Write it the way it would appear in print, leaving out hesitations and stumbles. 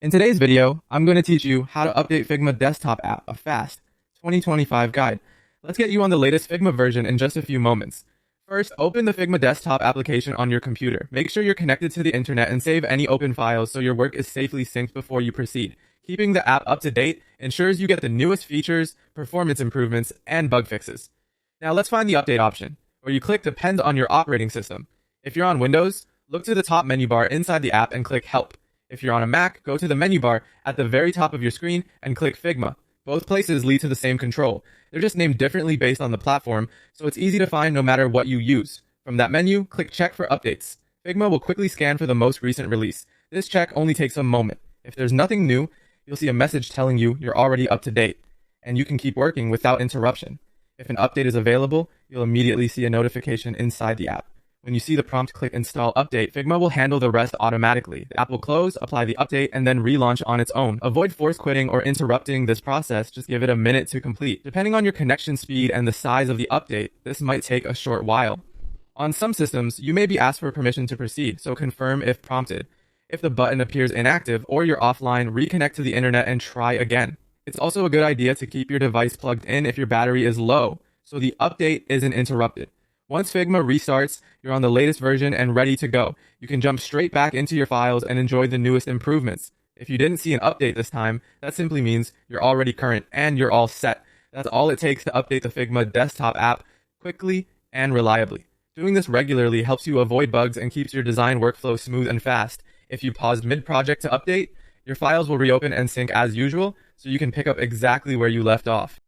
In today's video, I'm going to teach you how to update Figma desktop app, a fast 2025 guide. Let's get you on the latest Figma version in just a few moments. First, open the Figma desktop application on your computer. Make sure you're connected to the internet and save any open files so your work is safely synced before you proceed. Keeping the app up to date ensures you get the newest features, performance improvements, and bug fixes. Now let's find the update option, where you click Depend on your operating system. If you're on Windows, look to the top menu bar inside the app and click Help. If you're on a Mac, go to the menu bar at the very top of your screen and click Figma. Both places lead to the same control. They're just named differently based on the platform, so it's easy to find no matter what you use. From that menu, click Check for Updates. Figma will quickly scan for the most recent release. This check only takes a moment. If there's nothing new, you'll see a message telling you you're already up to date, and you can keep working without interruption. If an update is available, you'll immediately see a notification inside the app. When you see the prompt click Install Update, Figma will handle the rest automatically. The app will close, apply the update, and then relaunch on its own. Avoid force quitting or interrupting this process, just give it a minute to complete. Depending on your connection speed and the size of the update, this might take a short while. On some systems, you may be asked for permission to proceed, so confirm if prompted. If the button appears inactive or you're offline, reconnect to the internet and try again. It's also a good idea to keep your device plugged in if your battery is low, so the update isn't interrupted. Once Figma restarts, you're on the latest version and ready to go. You can jump straight back into your files and enjoy the newest improvements. If you didn't see an update this time, that simply means you're already current and you're all set. That's all it takes to update the Figma desktop app quickly and reliably. Doing this regularly helps you avoid bugs and keeps your design workflow smooth and fast. If you paused mid-project to update, your files will reopen and sync as usual, so you can pick up exactly where you left off.